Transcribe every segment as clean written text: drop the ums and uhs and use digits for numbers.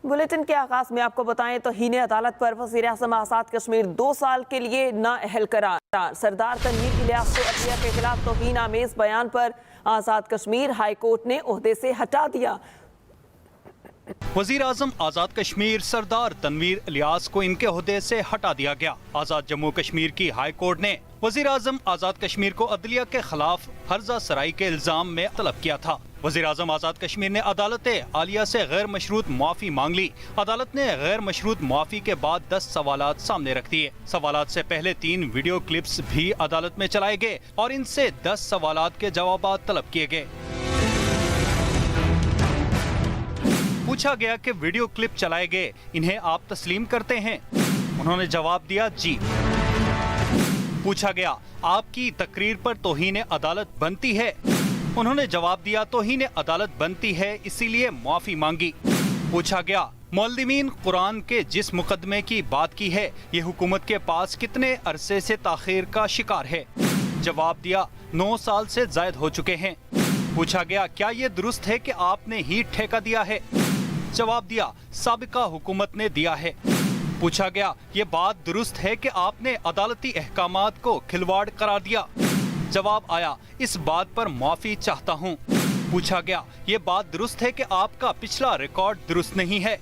Bulletin के आगाज में आपको बताएं तो तौहीन अदालत पर वज़ीर-ए-आज़म आज़ाद कश्मीर 2 साल के लिए नाअहल करार। सरदार तनवीर इलियास को अदलिया के खिलाफ तौहीन आमेज बयान पर आज़ाद कश्मीर हाई कोर्ट ने ओहदे से हटा दिया। वज़ीर आज़म आज़ाद कश्मीर सरदार तनवीर इलियास को इनके ओहदे से हटा दिया गया। आज़ाद जम्मू कश्मीर की हाई कोर्ट ने वज़ीर आज़म आज़ाद कश्मीर को अदलिया के खिलाफ हर्जा सराई के इल्जाम में तलब किया था। वज़ीर आज़म आज़ाद कश्मीर ने अदालत आलिया से गैर मशरूत मुआफ़ी मांग ली। अदालत ने गैर मशरूत मुआफ़ी के बाद 10 सवालात सामने रख दिए। सवालात से पहले 3 वीडियो क्लिप्स भी अदालत में चलाए गए और इनसे 10 सवालात के जवाबात तलब किए गए। पूछा गया कि वीडियो क्लिप चलाए गए, इन्हें आप तस्लीम करते हैं? उन्होंने जवाब दिया जी। पूछा गया आपकी तकरीर पर तौहीन अदालत बनती है? उन्होंने जवाब दिया तौहीन अदालत बनती है, इसीलिए मुआफ़ी मांगी। पूछा गया मौलवीन कुरान के जिस मुकदमे की बात की है ये हुकूमत के पास कितने अरसे से ताखीर का शिकार है? जवाब दिया 9 साल से जायद हो चुके हैं। पूछा गया क्या ये दुरुस्त है कि आपने ही ठेका दिया है? जवाब दिया साबिका हुकूमत ने दिया है। पूछा गया ये बात दुरुस्त है कि आपने अदालती अहकामात को खिलवाड़ करार दिया? जवाब आया इस बात पर माफी चाहता हूँ। पूछा गया ये बात दुरुस्त है कि आपका पिछला रिकॉर्ड दुरुस्त नहीं है?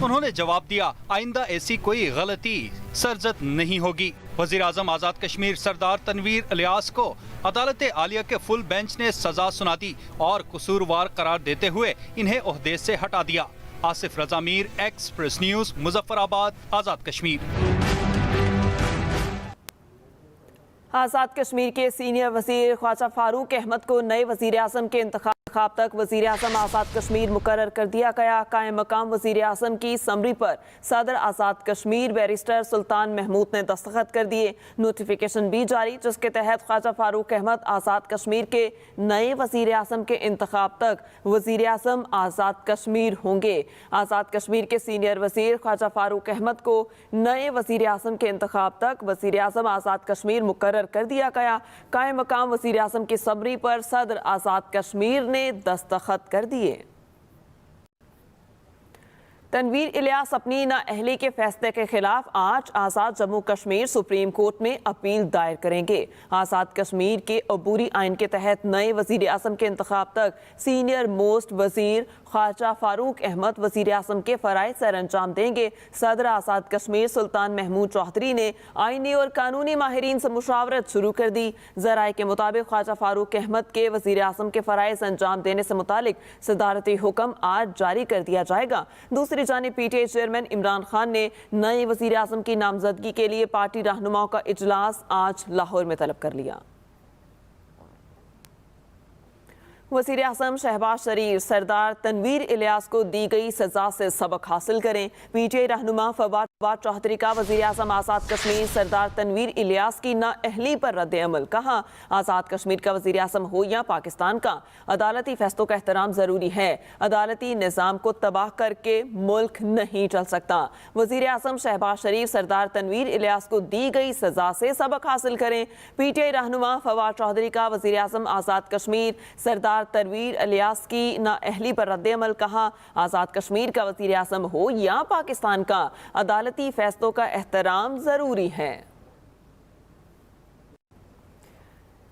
उन्होंने जवाब दिया आइंदा ऐसी कोई गलती सरजद नहीं होगी। वज़ीर आज़म आज़ाद कश्मीर सरदार तनवीर इलियास को अदालत आलिया के फुल बेंच ने सजा सुना दी और कसूरवार करार देते हुए इन्हें ओहदे से हटा दिया। आसिफ रज़ा मीर, एक्सप्रेस न्यूज़, मुजफ्फराबाद, आज़ाद कश्मीर। आज़ाद कश्मीर के सीनियर वज़ीर ख्वाजा फारूक अहमद को नए वज़ीर आज़म के इंतखाब तक वज़ीर आज़म आज़ाद कश्मीर मुकर्रर कर दिया गया। कायम मकाम वज़ीर आज़म की समरी पर सदर आज़ाद कश्मीर बैरिस्टर सुल्तान महमूद ने दस्तखत कर दिए। नोटिफिकेशन भी जारी जिसके तहत ख्वाजा फारूक अहमद आज़ाद कश्मीर के नए वज़ीर आज़म के इंतखाब तक वज़ीर आज़म आज़ाद कश्मीर होंगे। आज़ाद कश्मीर के सीनियर वज़ीर ख्वाजा फारूक अहमद को नए वज़ीर आज़म के इंतखाब तक वज़ीर आज़म आज़ाद कश्मीर मुकर्रर कर दिया गया। कायम मकाम वज़ीर आज़म की समरी पर सदर आज़ाद कश्मीर ने दस्तखत कर दिए। तनवीर इलियास अपनी नाअहली के फैसले के खिलाफ आज आज़ाद जम्मू कश्मीर सुप्रीम कोर्ट में अपील दायर करेंगे। आज़ाद कश्मीर के अबूरी आइन के तहत नए वज़ीर आज़म के इंतखाब तक सीनियर मोस्ट वज़ीर ख्वाजा फारूक अहमद वज़ीर आज़म के फ़राइज़ सर अंजाम देंगे। सदर आज़ाद कश्मीर सुल्तान महमूद चौधरी ने आइनी और कानूनी माहिरीन से मुशावरत शुरू कर दी। ज़राए के मुताबिक ख्वाजा फारूक अहमद के वज़ीर आज़म के फ़राइज़ अंजाम देने से मुतालिक सदारती हुक्म आज जारी कर दिया जाएगा। दूसरी जानिब पीटीआई चेयरमैन इमरान खान ने नए वज़ीर आज़म की नामजदगी के लिए पार्टी रहनुमाओं का इजलास आज लाहौर में तलब कर लिया। वज़ीर आज़म शहबाज शरीफ सरदार तनवीर इलियास को दी गई सजा से सबक हासिल करें। पीटीआई रहनुमा फवाद चौधरी का वज़ीर आज़म आज़ाद कश्मीर सरदार तनवीर इलियास की नाअहली पर रद्द अमल। कहा आज़ाद कश्मीर का वज़ीर आज़म हो या पाकिस्तान का, अदालती फैसलों का एहतराम ज़रूरी है। अदालती निज़ाम को तबाह करके मुल्क नहीं चल सकता। वज़ीर आज़म शहबाज शरीफ सरदार तनवीर इलियास को दी गई सजा से सबक हासिल करें। पीटीआई रहनुमा फवाद चौधरी का वज़ीर आज़म आज़ाद कश्मीर सरदार तनवीर इलियास की नाअहली पर रद्द अमल। कहा आज़ाद कश्मीर का वज़ीर आज़म हो या पाकिस्तान का, अदालती फैसलों का एहतराम जरूरी है।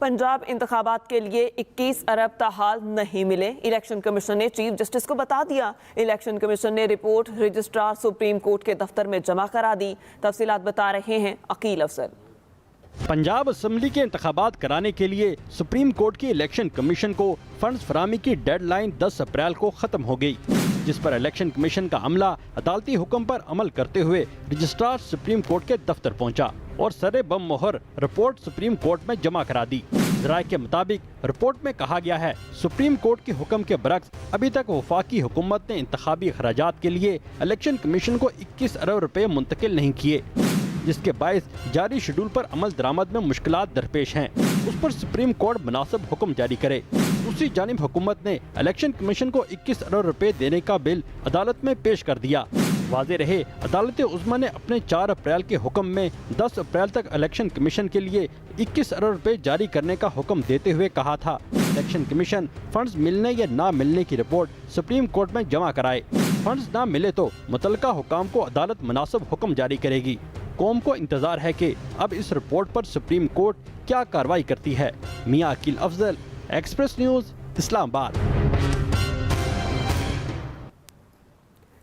पंजाब इंतखाबात के लिए 21 अरब ताहाल नहीं मिले, इलेक्शन कमीशन ने चीफ जस्टिस को बता दिया। इलेक्शन कमीशन ने रिपोर्ट रजिस्ट्रार सुप्रीम कोर्ट के दफ्तर में जमा करा दी। तफसीलात बता रहे हैं अकील अफसर। पंजाब असम्बली के इंतखाबात कराने के लिए सुप्रीम कोर्ट की इलेक्शन कमीशन को फंड्स फराहमी की डेडलाइन 10 अप्रैल को खत्म हो गई, जिस पर इलेक्शन कमीशन का अमला अदालती हुक्म पर अमल करते हुए रजिस्ट्रार सुप्रीम कोर्ट के दफ्तर पहुंचा और सरे बम मोहर रिपोर्ट सुप्रीम कोर्ट में जमा करा दी। ज़राए के मुताबिक रिपोर्ट में कहा गया है सुप्रीम कोर्ट के हुक्म के बरक्स अभी तक वफाकी हुकूमत ने इंतखाबी खर्चात के लिए इलेक्शन कमीशन को 21 अरब रुपए मुंतकिल नहीं किए, जिसके बायस जारी शेड्यूल पर अमल दरामद में मुश्किलात दरपेश हैं। उस पर सुप्रीम कोर्ट मुनासिब हुक्म जारी करे। दूसरी जानिब हुकूमत ने इलेक्शन कमीशन को 21 अरब रुपए देने का बिल अदालत में पेश कर दिया। वाज़ेह रहे अदालत उज़्मा ने अपने 4 अप्रैल के हुक्म में 10 अप्रैल तक इलेक्शन कमीशन के लिए 21 अरब रुपए जारी करने का हुक्म देते हुए कहा था इलेक्शन कमीशन फंड्स मिलने या ना मिलने की रिपोर्ट सुप्रीम कोर्ट में जमा कराए। फंड्स ना मिले तो मुतलका हुकाम को अदालत मुनासिब हुक्म जारी करेगी। कौम को इंतजार है कि अब इस रिपोर्ट पर सुप्रीम कोर्ट क्या कार्रवाई करती है। Mian Aqeel Afzal, Express News, Islamabad.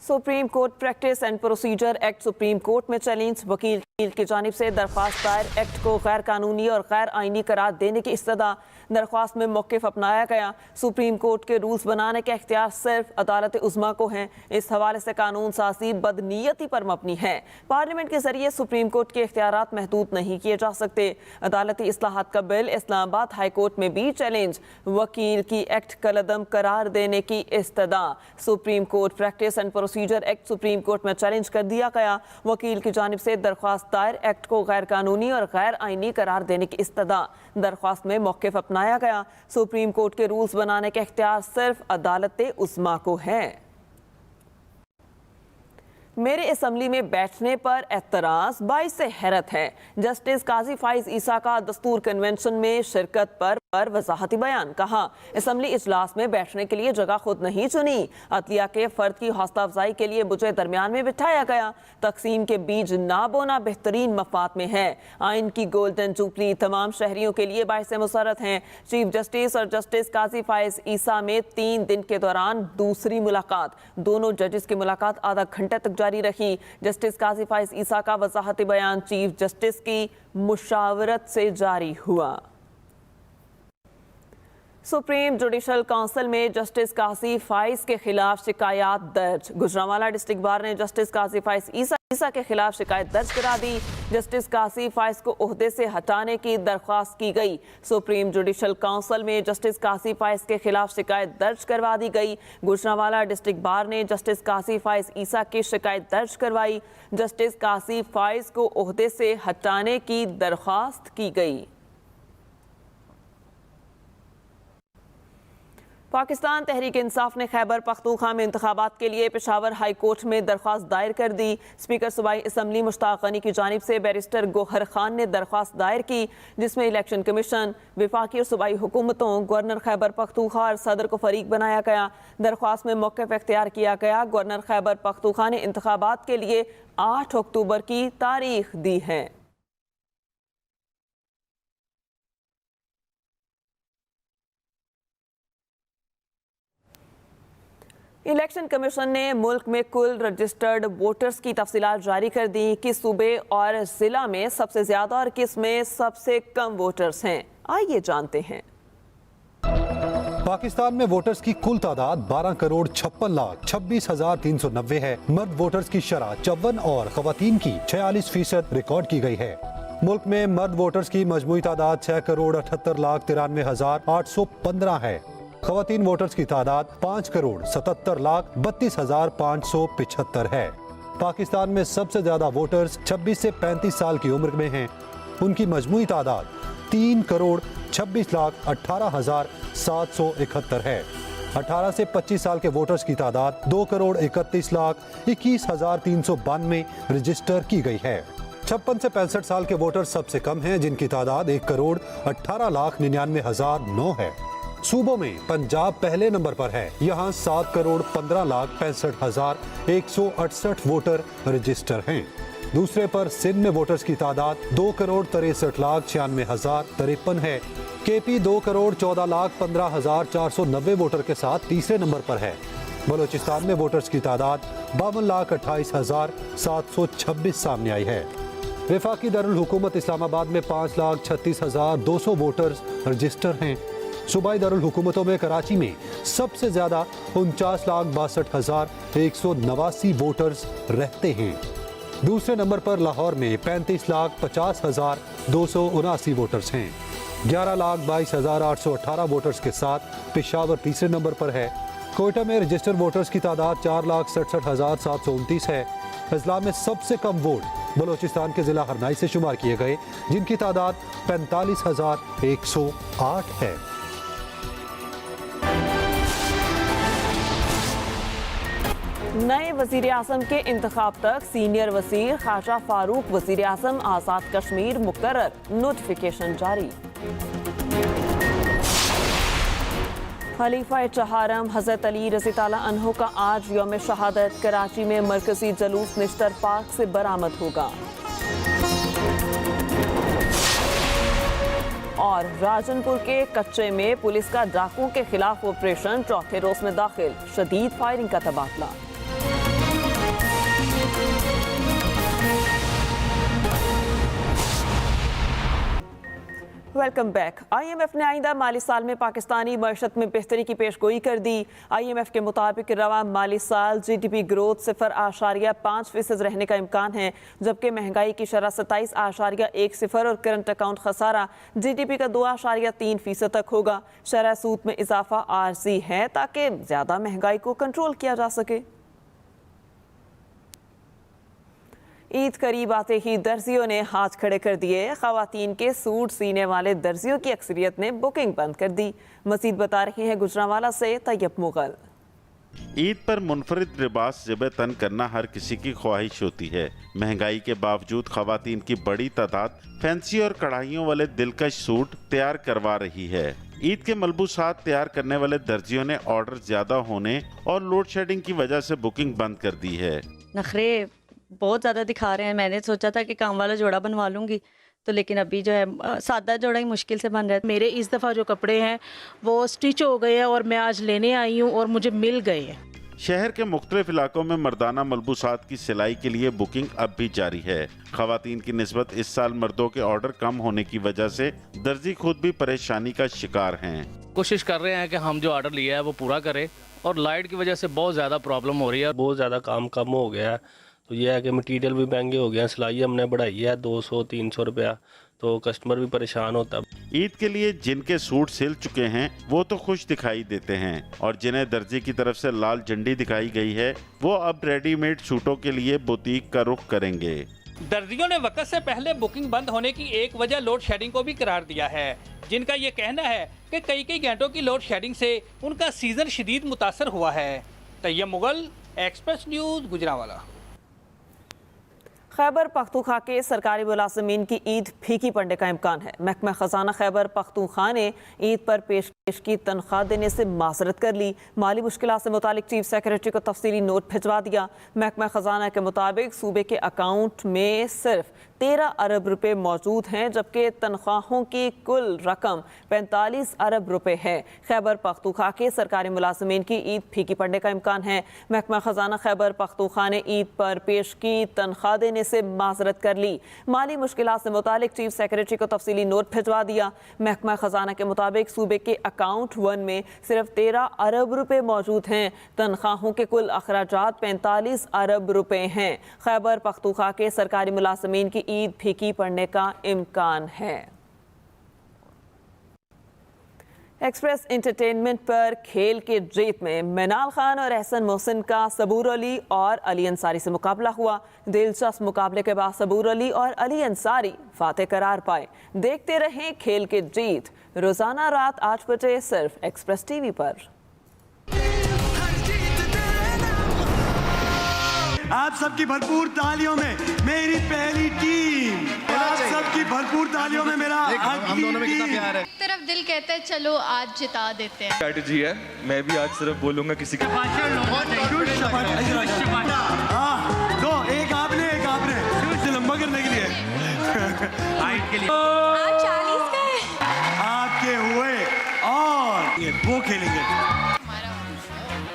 Supreme Court Practice and Procedure Act Supreme Court में चैलेंज। वकील की जानिब से दरख्वास्त दायर एक्ट को गैर कानूनी और गैर आईनी करार देने की इस्तदा। दरख्वास्त में मौक़िफ़ अपनाया गया। सुप्रीम कोर्ट के रूल्स बनाने का इख्तियार सिर्फ अदालत उज़्मा को है। इस हवाले से कानून साजी बदनीयती पर मबनी है। पार्लियामेंट के जरिए सुप्रीम कोर्ट के इख्तियारात महदूद नहीं किए जा सकते। अदालती इस्लाहात का बिल इस्लामाबाद हाई कोर्ट में भी चैलेंज। वकील की एक्ट कलदम करार देने की इस्तदा। Supreme Court Practice and Procedure Act Supreme Court में चैलेंज कर दिया गया। वकील की जानिब से दरख्वास्त दायर एक्ट को गैर कानूनी और गैर आईनी करार देने की इस्तदा। दरख्वास्त में मौक़िफ़ अपनाया गया। सुप्रीम कोर्ट के रूल्स बनाने का इख्तियार सिर्फ अदालत उज़्मा को है। मेरे असम्बली में बैठने पर एतराज़ बाइस से हैरत है। जस्टिस काजी फाइज ईसा का दस्तूर कन्वेंशन में शिरकत पर वजाहती बयान। कहा, असम्बली इजलास में बैठने के लिए जगह खुद नहीं चुनी। अदलिया के फर्द की हौसला अफजाई के लिए मुझे दरमियान में बिठाया गया। तकसीम के बीज ना बोना बेहतरीन मफाद में है। आइन की गोल्डन जुबली तमाम शहरियों के लिए बाइस मुसरत हैं। चीफ जस्टिस और जस्टिस काजी फाइज ईसा में 3 दिन के दौरान दूसरी मुलाकात। दोनों जजेस की मुलाकात आधा घंटे तक जारी रही। जस्टिस काजी फाइज ईसा का वजाहती बयान चीफ जस्टिस की मुशावरत से जारी हुआ। सुप्रीम जुडिशल काउंसिल में जस्टिस काजी फाइज के खिलाफ शिकायत दर्ज। गुजरांवाला डिस्ट्रिक्ट बार ने जस्टिस काजी फाइज ईसा के खिलाफ शिकायत दर्ज करा दी। जस्टिस काजी फाइज को ओहदे से हटाने की दरख्वास्त की गई। सुप्रीम जुडिशल काउंसिल में जस्टिस काजी फाइज के खिलाफ शिकायत दर्ज करवा दी गई। गुजरांवाला डिस्ट्रिक्ट बार ने जस्टिस काजी फाइज ईसा की शिकायत दर्ज करवाई। जस्टिस काजी फाइज को ओहदे से हटाने की दरख्वास्त की गई। पाकिस्तान तहरीक इंसाफ ने खैबर पख्तूनख्वा में इंतखाबात के लिए पेशावर हाई कोर्ट में दरख्वास्त दायर कर दी। स्पीकर सूबाई असम्बली मुश्ताक गनी की जानिब से बैरिस्टर गोहर खान ने दरख्वास्त दायर की, जिसमें इलेक्शन कमीशन, वफाकी और सूबाई हुकूमतों, गवर्नर खैबर पख्तूनख्वा और सदर को फरीक बनाया गया। दरख्वास्त में मौक़िफ़ इख्तियार किया गया। गवर्नर खैबर पख्तूनख्वा ने इंतखाबात के लिए 8 अक्टूबर की तारीख दी है। इलेक्शन कमीशन ने मुल्क में कुल रजिस्टर्ड वोटर्स की तफसीलात जारी कर दी। किस सूबे और जिला में सबसे ज्यादा और किस में सबसे कम वोटर्स हैं, आइए जानते हैं। पाकिस्तान में वोटर्स की कुल तादाद 12,56,26,390 है। मर्द वोटर्स की शरह 54 और खवातीन की 46% रिकॉर्ड की गई है। मुल्क में मर्द वोटर्स की मजमूई तादाद 6,78,93,815 है। खवातीन वोटर्स की तादाद 5,77,32,575 है। पाकिस्तान में सबसे ज्यादा वोटर्स 26 से 35 साल की उम्र में हैं। उनकी मजमूई तादाद 3,26,18,771 है। 18 से 25 साल के वोटर्स की तादाद 2,31,21,392 रजिस्टर की गई है। 56 से 65 साल के वोटर्स सबसे कम हैं, जिनकी तादाद 1,18,99,009 है। सूबों में पंजाब पहले नंबर पर है। यहाँ 7,15,65,168 वोटर रजिस्टर हैं। दूसरे पर सिंध में वोटर्स की तादाद 2,63,96,053 है। केपी 2,14,15,490 वोटर के साथ तीसरे नंबर पर है। बलोचिस्तान में वोटर्स की तादाद 52,28,726 सामने आई है। वफाकी दारुल हुकूमत इस्लामाबाद में 5,36,200 वोटर्स रजिस्टर हैं। सूबाई दारुल हुकूमतों में कराची में सबसे ज्यादा 49,62,189 वोटर्स रहते हैं। दूसरे नंबर पर लाहौर में 35,50,279 वोटर्स हैं। 11,22,818 वोटर्स के साथ पेशावर तीसरे नंबर पर है। कोयटा में रजिस्टर्ड वोटर्स की तादाद 4,67,729 है। अजला में सबसे कम वोट बलोचिस्तान के जिला हरनाई से शुमार किए गए, जिनकी तादाद 45,108 है। नए वजीर आजम के इंतखाब तक सीनियर वजीर ख्वाजा फारूक वजीर आजम आज़ाद कश्मीर मुकर्रर, नोटिफिकेशन जारी। खलीफा चहारम हज़रत अली रज़ी ताला अन्हो का आज यौम शहादत। कराची में मरकजी जलूस निश्तर पार्क से बरामद होगा। और राजनपुर के कच्चे में पुलिस का डाकुओं के खिलाफ ऑपरेशन चौथे रोज में दाखिल। शदीद फायरिंग का तबादला। Welcome back. IMF ने आइंदा माली साल में पाकिस्तानी मईशत में बेहतरी की पेशगोई कर दी। IMF के मुताबिक रवा माली साल GDP ग्रोथ 0.5% रहने का इम्कान है, जबकि महंगाई की शरह 27.10 और करंट अकाउंट खसारा GDP का 2.3% तक होगा। शरह सूद में इजाफा आर्जी है ताकि ज़्यादा महंगाई को कंट्रोल किया जा सके। ईद करीब आते ही दर्जियों ने हाथ खड़े कर दिए। खवातीन के सूट सीने वाले दर्जियों की अक्सरियत ने बुकिंग बंद कर दी। मजीद बता रही हैं गुजरांवाला से तैयब मुगल। ईद पर मुनफरिद लिबास ज़ेब तन करना हर किसी की ख्वाहिश होती है। महंगाई के बावजूद खवातीन की बड़ी तादाद फैंसी और कढ़ाइयों वाले दिलकश सूट तैयार करवा रही है। ईद के मलबूसात तैयार करने वाले दर्जियों ने ऑर्डर ज्यादा होने और लोड शेडिंग की वजह से बुकिंग बंद कर दी है। नखरे बहुत ज़्यादा दिखा रहे हैं। मैंने सोचा था कि काम वाला जोड़ा बनवा लूँगी, तो लेकिन अभी जो है सादा जोड़ा ही मुश्किल से बन रहा है। मेरे इस दफ़ा जो कपड़े हैं वो स्टिच हो गए हैं और मैं आज लेने आई हूँ और मुझे मिल गए हैं। शहर के मुख्तलिफ इलाकों में मर्दाना मलबूसात की सिलाई के लिए बुकिंग अब भी जारी है। खवातीन की निस्बत इस साल मर्दों के ऑर्डर कम होने की वजह से दर्जी खुद भी परेशानी का शिकार हैं। कोशिश कर रहे हैं कि हम जो ऑर्डर लिया है वो पूरा करें, और लाइट की वजह से बहुत ज़्यादा प्रॉब्लम हो रही है। बहुत ज़्यादा काम कम हो गया है, तो यह है कि मटीरियल भी महंगे हो गए हैं। सिलाई हमने बढ़ाई है 200-300 रुपया, तो कस्टमर भी परेशान होता है। ईद के लिए जिनके सूट सिल चुके हैं वो तो खुश दिखाई देते हैं, और जिन्हें दर्जी की तरफ से लाल झंडी दिखाई गई है वो अब रेडीमेड सूटों के लिए बुटीक का रुख करेंगे। दर्जियों ने वक्त से पहले बुकिंग बंद होने की एक वजह लोड शेडिंग को भी करार दिया है, जिनका ये कहना है कि कई घंटों की लोड शेडिंग से उनका सीजन शदीद मुतासर हुआ है। Tayyab Mughal, Express News, Gujranwala. खैबर पख्तूनख्वा के सरकारी मुलाजमीन की ईद फीकी पड़ने का इम्कान है। महकमा खजाना खैबर पख्तूनख्वा ने ईद पर पेश की तनख्वाह देने से माजरत कर ली। माली मुश्किलात से मुतालिक चीफ सेक्रेटरी को तफसीली नोट भिजवा दिया। महकमा खजाना के मुताबिक सूबे के अकाउंट में सिर्फ 13 अरब रुपए मौजूद हैं, जबकि तनख्वाहों की कुल रकम 45 अरब रुपए है। खैबर पख्तूनख्वा के सरकारी मुलाजमीन की ईद फीकी पड़ने का इम्कान है। महकमा खजाना खैबर पख्तूनख्वा ने ईद पर पेश की तनख्वाह देने से माजरत कर ली। माली मुश्किलात से मुतालिक चीफ सेक्रेटरी को तफसीली नोट भिजवा दिया। महकमा खजाना के मुताबिक सूबे के अकाउंट 1 में सिर्फ 13 अरब रुपए मौजूद हैं। तनख्वाहों के कुल अखराजात 45 अरब रुपए हैं। खैबर पख्तूनख्वा के सरकारी मुलाजमीन की ईद फीकी पड़ने का इम्कान है। एक्सप्रेस एंटरटेनमेंट पर खेल के जीत में मिनाल खान और एहसन मोहसिन का सबूर अली और अली अंसारी से मुकाबला हुआ। दिलचस्प मुकाबले के बाद सबूर अली और अली अंसारी फातेह करार पाए। देखते रहें खेल के जीत, रोजाना रात 8 बजे सिर्फ एक्सप्रेस टीवी पर। आप सबकी भरपूर तालियों में मेरी पहली टीम, आप सबकी भरपूर तालियों में मेरा हम दोनों में कितना प्यार है। तरफ दिल कहता है चलो आज जिता देते हैं। स्ट्रैटेजी है, मैं भी आज सिर्फ बोलूंगा किसी की। हाँ, दो, एक आपने लंबा करने के लिए हाइट के लिए आज 40 का है आपके हुए, और ये वो खेलेंगे।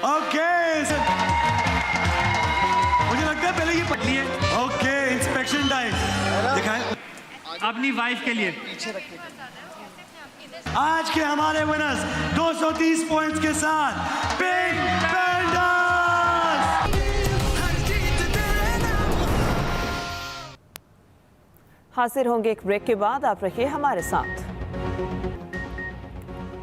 ओके मुझे लगता है पहले ये पटली है। ओके इंस्पेक्शन टाइम दिखाएं अपनी वाइफ के लिए। आज के हमारे विनर्स 230 पॉइंट्स के साथ पिंक पैंथर्स। हाजिर होंगे एक ब्रेक के बाद, आप रहिए हमारे साथ।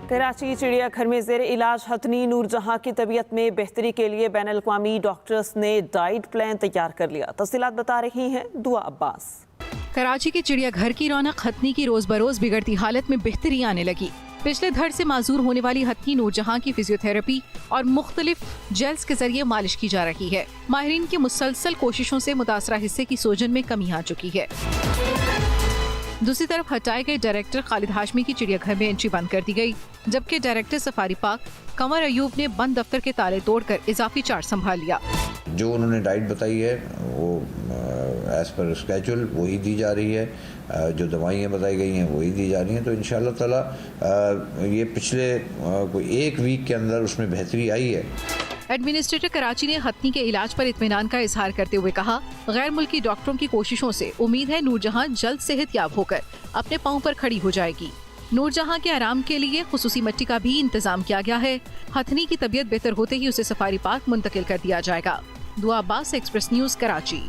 कराची चिड़ियाघर में ज़ेर इलाज हथनी नूरजहां की तबीयत में बेहतरी के लिए बैनुल-अक़वामी डॉक्टर्स ने डाइट प्लान तैयार कर लिया। तफसीलात बता रही हैं दुआ अब्बास। कराची के चिड़ियाघर की रौनक हथनी की रोज बरोज बिगड़ती हालत में बेहतरी आने लगी। पिछले धड़ से माजूर होने वाली हथनी नूरजहां की फिजियोथेरेपी और मुख्तलिफ जेल्स के जरिए मालिश की जा रही है। माहिरीन की मुसलसल कोशिशों से मुतासरा हिस्से की सोजन में कमी आ चुकी है। दूसरी तरफ हटाए गए डायरेक्टर खालिद हाशमी की चिड़ियाघर में एंट्री बंद कर दी गई, जबकि director safari park Kanwar Ayub ने बंद दफ्तर के ताले तोड़कर इजाफी चार्ज संभाल लिया। जो उन्होंने डाइट बताई है वो एज पर स्केड्यूल वही दी जा रही है, जो दवाइयाँ बताई गई हैं वही दी जा रही हैं। तो इंशाअल्लाह ताला ये पिछले कोई एक वीक के अंदर उसमें बेहतरी आई है। एडमिनिस्ट्रेटर कराची ने हथनी के इलाज पर इत्मीनान का इजहार करते हुए कहा, गैर मुल्की डॉक्टरों की कोशिशों से उम्मीद है नूरजहां जल्द सेहतयाब होकर अपने पांव पर खड़ी हो जाएगी। नूरजहां के आराम के लिए खुसूसी मट्टी का भी इंतजाम किया गया है। हथनी की तबीयत बेहतर होते ही उसे सफारी पार्क मुंतकिल कर दिया जाएगा। दुआ अब्बास, एक्सप्रेस न्यूज, कराची।